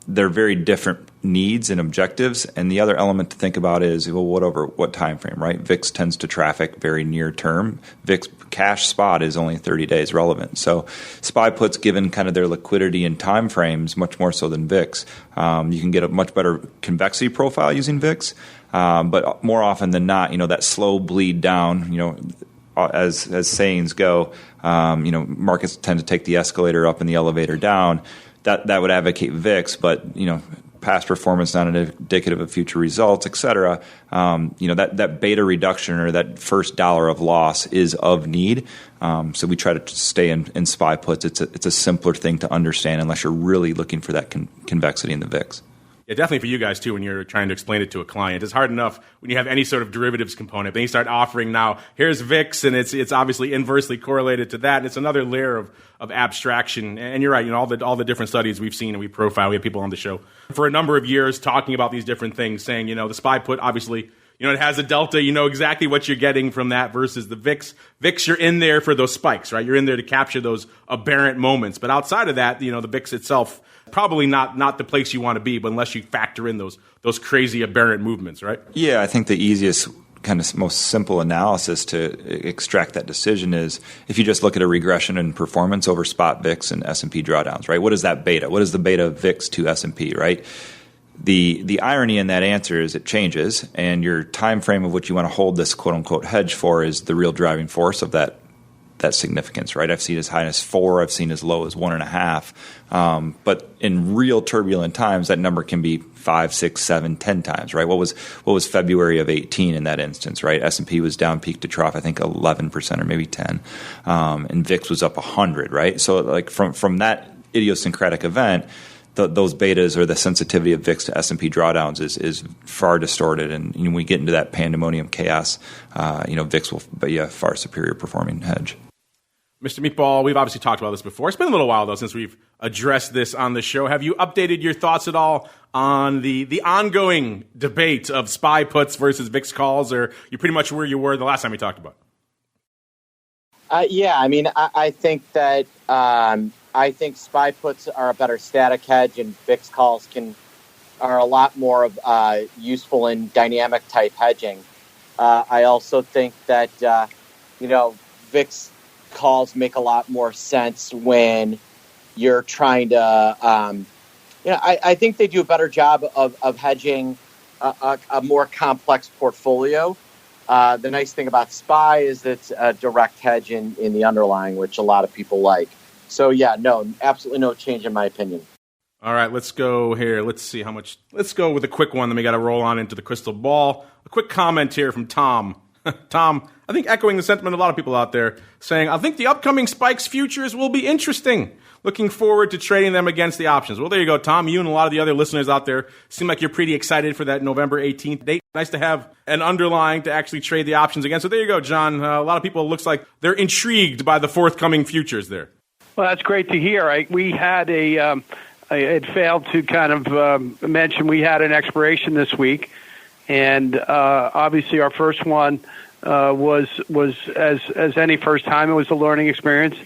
they're very different needs and objectives. And the other element to think about is, what time frame, right? VIX tends to traffic very near term. VIX cash spot is only 30 days relevant. So SPY puts, given kind of their liquidity and time frames, much more so than VIX. You can get a much better convexity profile using VIX. But more often than not, that slow bleed down, as sayings go, markets tend to take the escalator up and the elevator down. That would advocate VIX, but past performance not indicative of future results, et cetera. That beta reduction or that first dollar of loss is of need. So we try to stay in SPY puts. It's a simpler thing to understand unless you're really looking for that convexity in the VIX. Yeah, definitely for you guys, too, when you're trying to explain it to a client. It's hard enough when you have any sort of derivatives component. Then you start offering now, here's VIX, and it's obviously inversely correlated to that. And it's another layer of abstraction. And you're right, all the different studies we've seen and we profile, we have people on the show for a number of years talking about these different things, saying, the SPY put, obviously, it has a delta. You know exactly what you're getting from that versus the VIX. VIX, you're in there for those spikes, right? You're in there to capture those aberrant moments. But outside of that, the VIX itself, probably not the place you want to be, but unless you factor in those crazy aberrant movements, right? Yeah, I think the easiest kind of most simple analysis to extract that decision is if you just look at a regression in performance over spot VIX and S&P drawdowns, right? What is that beta? What is the beta of VIX to S&P, right? The irony in that answer is it changes, and your time frame of what you want to hold this quote-unquote hedge for is the real driving force of that significance, right? I've seen as high as 4, I've seen as low as 1.5. But in real turbulent times, that number can be 5, 6, 7, 10 times, right? What was February of 18 in that instance, right? S&P was down peak to trough, I think 11% or maybe 10, and VIX was up 100, right? So like from that idiosyncratic event, those betas or the sensitivity of VIX to S&P drawdowns is far distorted, and when we get into that pandemonium chaos, VIX will be a far superior performing hedge. Mr. Meatball, we've obviously talked about this before. It's been a little while, though, since we've addressed this on the show. Have you updated your thoughts at all on the ongoing debate of SPY puts versus VIX calls, or you pretty much where you were the last time we talked about it? Yeah, I mean, I think that I think SPY puts are a better static hedge, and VIX calls are a lot more of useful in dynamic type hedging. I also think that VIX calls make a lot more sense when you're trying to. I think they do a better job of hedging a more complex portfolio. The nice thing about SPY is it's a direct hedge in the underlying, which a lot of people like. So, yeah, no, absolutely no change in my opinion. All right, let's go here. Let's see how much. Let's go with a quick one. Then we got to roll on into the crystal ball. A quick comment here from Tom. Tom, I think echoing the sentiment of a lot of people out there, saying, I think the upcoming spikes futures will be interesting. Looking forward to trading them against the options. Well, there you go, Tom. You and a lot of the other listeners out there seem like you're pretty excited for that November 18th date. Nice to have an underlying to actually trade the options against. So there you go, John. A lot of people, it looks like they're intrigued by the forthcoming futures there. Well, that's great to hear. We had I had failed to kind of mention we had an expiration this week, and obviously our first one was as any first time. It was a learning experience,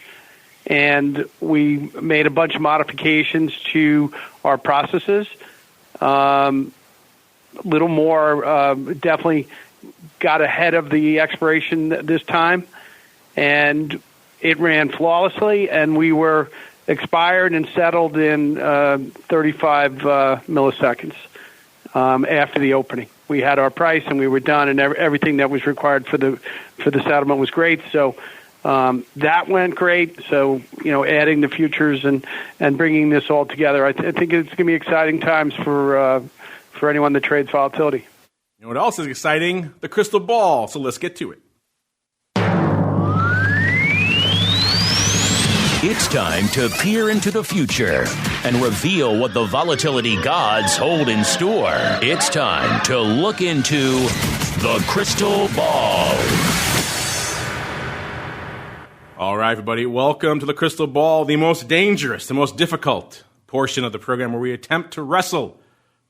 and we made a bunch of modifications to our processes. Little more, definitely got ahead of the expiration this time, and it ran flawlessly, and we were expired and settled in 35 milliseconds after the opening. We had our price, and we were done, and everything that was required for the settlement was great. So that went great. So, adding the futures and bringing this all together, I think it's going to be exciting times for anyone that trades volatility. You know what else is exciting? The crystal ball. So let's get to it. It's time to peer into the future and reveal what the volatility gods hold in store. It's time to look into the crystal ball. All right, everybody, welcome to the crystal ball, the most dangerous, the most difficult portion of the program where we attempt to wrestle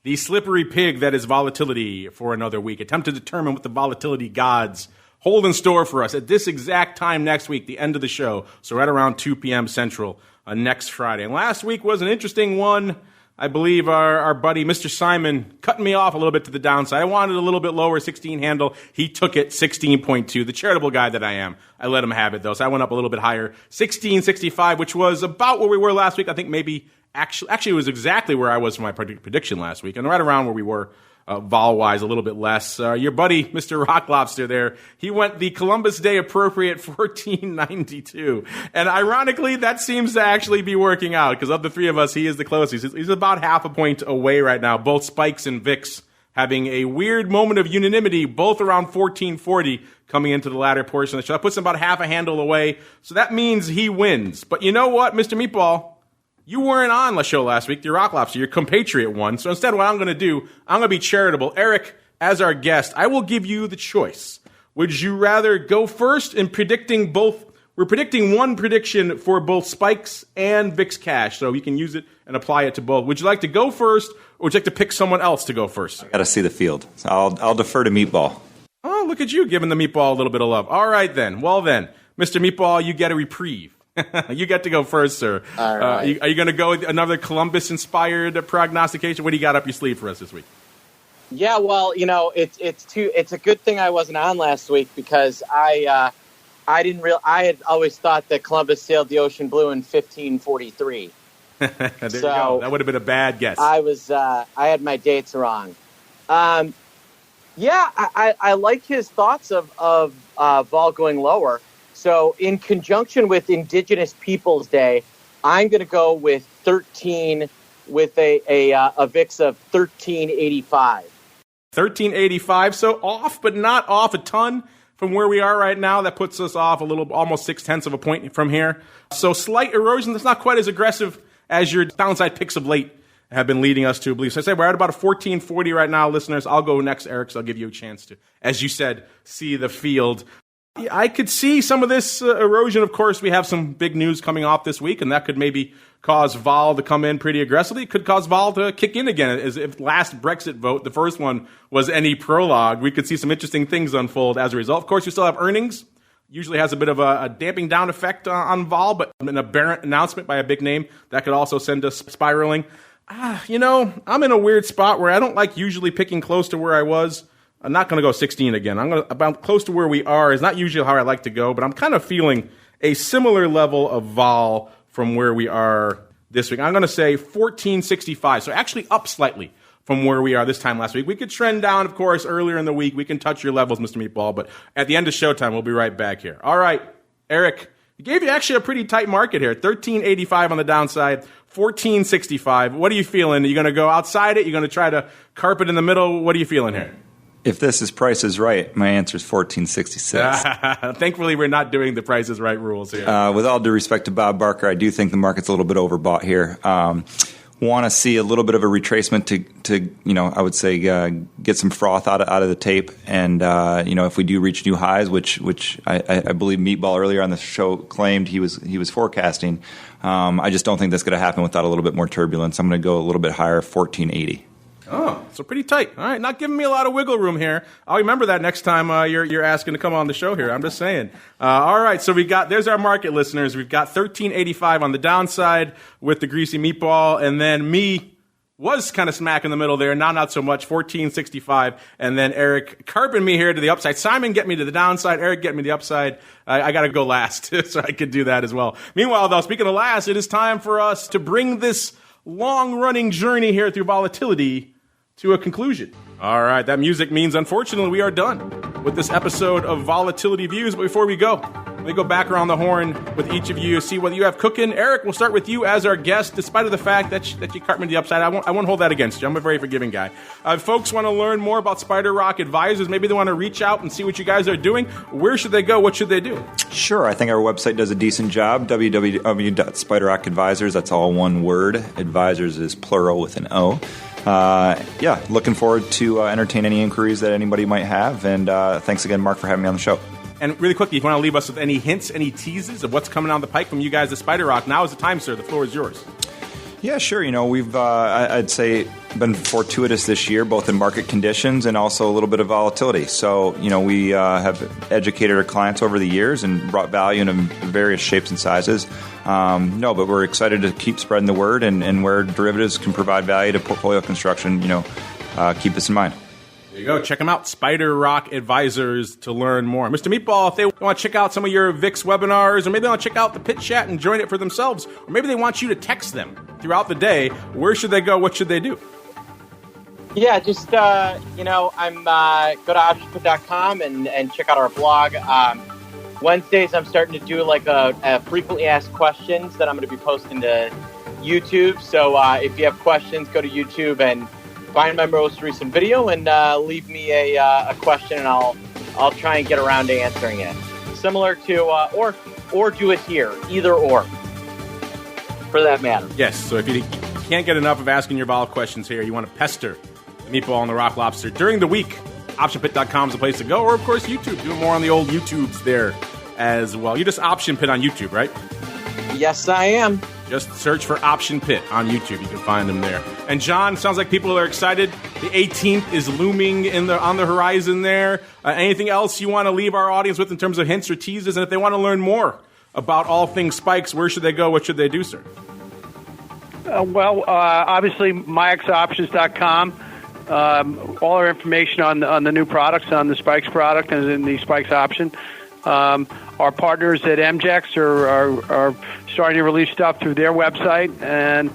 the slippery pig that is volatility for another week. Attempt to determine what the volatility gods hold in store for us at this exact time next week, the end of the show. So right around 2 p.m. Central next Friday. And last week was an interesting one. I believe our buddy, Mr. Simon, cutting me off a little bit to the downside. I wanted a little bit lower 16 handle. He took it 16.2. The charitable guy that I am. I let him have it, though. So I went up a little bit higher. 16.65, which was about where we were last week. I think maybe actually it was exactly where I was for my prediction last week. And right around where we were vol-wise, a little bit less. Your buddy, Mr. Rock Lobster there, he went the Columbus Day appropriate 14.92. And ironically, that seems to actually be working out because of the three of us, he is the closest. He's about half a point away right now. Both Spikes and VIX having a weird moment of unanimity, both around 1440 coming into the latter portion of the show. That puts him about half a handle away. So that means he wins. But you know what, Mr. Meatball? You weren't on the show last week. Your Rock Lobster, your compatriot won. So instead, what I'm going to do, I'm going to be charitable. Eric, as our guest, I will give you the choice. Would you rather go first in predicting both? We're predicting one prediction for both Spikes and VIX Cash, so you can use it and apply it to both. Would you like to go first, or would you like to pick someone else to go first? I got to see the field. So I'll defer to Meatball. Oh, look at you giving the Meatball a little bit of love. All right, then. Well, then, Mr. Meatball, you get a reprieve. You get to go first, sir. All right. Are you going to go with another Columbus-inspired prognostication? What do you got up your sleeve for us this week? Yeah, well, it's a good thing I wasn't on last week because I had always thought that Columbus sailed the ocean blue in 1543. There you go. That would have been a bad guess. I had my dates wrong. I like his thoughts of vol going lower. So in conjunction with Indigenous Peoples Day, I'm going to go with 13 with a VIX of 1385. 1385, so off, but not off a ton from where we are right now. That puts us off a little, almost 0.6 of a point from here. So slight erosion. That's not quite as aggressive as your downside picks of late have been leading us to believe. So I say we're at about a 1440 right now, listeners. I'll go next, Eric, so I'll give you a chance to, as you said, see the field. I could see some of this erosion. Of course, we have some big news coming off this week, and that could maybe cause vol to come in pretty aggressively. It could cause vol to kick in again. As if last Brexit vote, the first one was any prologue, we could see some interesting things unfold as a result. Of course, we still have earnings. Usually has a bit of a damping down effect on vol, but an aberrant announcement by a big name that could also send us spiraling. I'm in a weird spot where I don't like usually picking close to where I was. I'm not going to go 16 again. I'm going to about close to where we are is not usually how I like to go, but I'm kind of feeling a similar level of vol from where we are this week. I'm going to say 1465, so actually up slightly from where we are this time last week. We could trend down, of course, earlier in the week. We can touch your levels, Mr. Meatball, but at the end of showtime, we'll be right back here. All right, Eric, he gave you actually a pretty tight market here. 1385 on the downside, 1465. What are you feeling? Are you going to go outside it? You're going to try to carpet in the middle? What are you feeling here? If this is Price is Right, my answer is 1466. Thankfully, we're not doing the Price is Right rules here. With all due respect to Bob Barker, I do think the market's a little bit overbought here. Want to see a little bit of a retracement to I would say get some froth out of the tape, and if we do reach new highs, which I believe Meatball earlier on the show claimed he was forecasting. I just don't think that's going to happen without a little bit more turbulence. I'm going to go a little bit higher, 1480. Oh, so pretty tight. All right, not giving me a lot of wiggle room here. I'll remember that next time you're asking to come on the show here. I'm just saying. All right, so there's our market listeners. We've got $13.85 on the downside with the Greasy Meatball, and then me was kind of smack in the middle there. Now not so much, $14.65, and then Eric carping me here to the upside. Simon get me to the downside. Eric get me to the upside. I got to go last, so I could do that as well. Meanwhile, though, speaking of last, it is time for us to bring this long-running journey here through volatility to a conclusion. All right, that music means, unfortunately, we are done with this episode of Volatility Views. But before we go, let me go back around the horn with each of you, see what you have cooking. Eric, we'll start with you as our guest, despite of the fact that you cart me to the upside. I won't hold that against you. I'm a very forgiving guy. If folks want to learn more about Spider Rock Advisors, maybe they want to reach out and see what you guys are doing. Where should they go? What should they do? Sure. I think our website does a decent job, www.spiderrock.advisors. That's all one word. Advisors is plural with an O. Looking forward to entertain any inquiries that anybody might have. And thanks again, Mark, for having me on the show. And really quickly, if you want to leave us with any hints, any teases of what's coming down the pike from you guys at Spider Rock, now is the time, sir. The floor is yours. Yeah, sure. We've, I'd say, been fortuitous this year, both in market conditions and also a little bit of volatility. So, we have educated our clients over the years and brought value in various shapes and sizes. But we're excited to keep spreading the word, and where derivatives can provide value to portfolio construction, keep this in mind. There you go. Check them out, Spider Rock Advisors, to learn more. Mr. Meatball, if they want to check out some of your VIX webinars, or maybe they want to check out the Pit Chat and join it for themselves, or maybe they want you to text them throughout the day, where should they go? What should they do? Yeah, just, go to optionpit.com and check out our blog. Wednesdays, I'm starting to do like a frequently asked questions that I'm going to be posting to YouTube. So if you have questions, go to YouTube and find my most recent video and leave me a question, and I'll try and get around to answering it. Similar to or do it here, either or, for that matter. Yes. So if you can't get enough of asking your vol questions here, you want to pester the Meatball and the Rock Lobster during the week, OptionPit.com is the place to go, or of course YouTube. Doing more on the old YouTubes there as well. You just Option Pit on YouTube, right? Yes, I am. Just search for Option Pit on YouTube. You can find them there. And John, sounds like people are excited. The 18th is looming on the horizon there. Anything else you want to leave our audience with in terms of hints or teases? And if they want to learn more about all things spikes, where should they go? What should they do, sir? Obviously, myxoptions.com. All our information on the new products, on the Spikes product and in the Spikes option. Our partners at MJEX are starting to release stuff through their website, and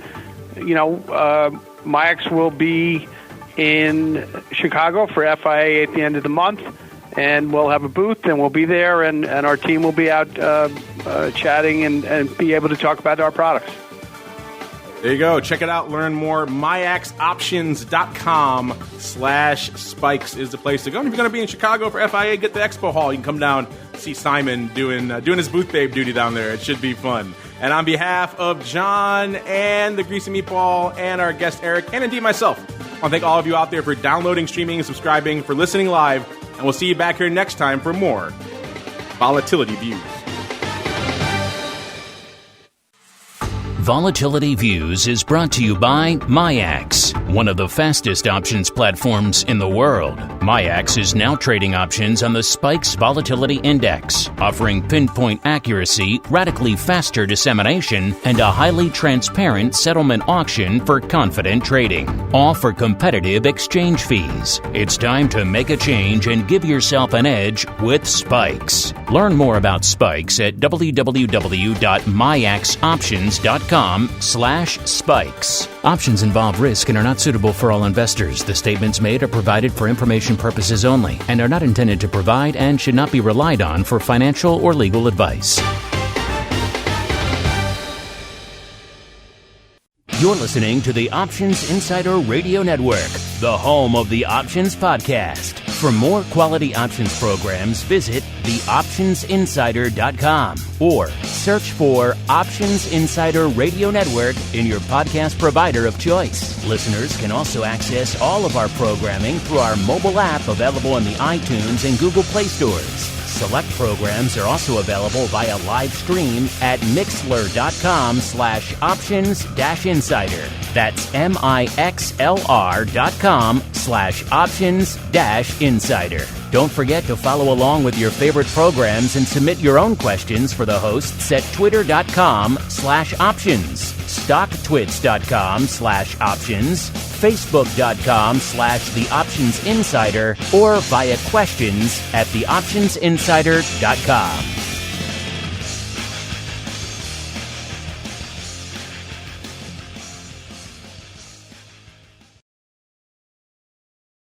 MyX will be in Chicago for FIA at the end of the month, and we'll have a booth, and we'll be there, and our team will be out chatting and be able to talk about our products. There you go. Check it out. Learn more. MyXoptions.com/spikes is the place to go. And if you're going to be in Chicago for FIA, get the Expo Hall. You can come down, see Simon doing his booth babe duty down there. It should be fun. And on behalf of John and the Greasy Meatball and our guest Eric, and indeed myself, I want to thank all of you out there for downloading, streaming, and subscribing, for listening live. And we'll see you back here next time for more Volatility Views. Volatility Views is brought to you by MyAx, one of the fastest options platforms in the world. MyAx is now trading options on the Spikes Volatility Index, offering pinpoint accuracy, radically faster dissemination, and a highly transparent settlement auction for confident trading, all for competitive exchange fees. It's time to make a change and give yourself an edge with Spikes. Learn more about Spikes at www.myxoptions.com/spikes. Options involve risk and are not suitable for all investors. The statements made are provided for information purposes only and are not intended to provide and should not be relied on for financial or legal advice. You're listening to the Options Insider Radio Network, the home of the Options Podcast. For more quality options programs, visit theoptionsinsider.com or search for Options Insider Radio Network in your podcast provider of choice. Listeners can also access all of our programming through our mobile app available in the iTunes and Google Play stores. select programs are also available via live stream at mixlr.com/options-insider. That's mixlr.com/options-insider. Don't forget to follow along with your favorite programs and submit your own questions for the hosts at twitter.com/options, stocktwits.com/options, facebook.com/The Options Insider, or via questions@theoptionsinsider.com.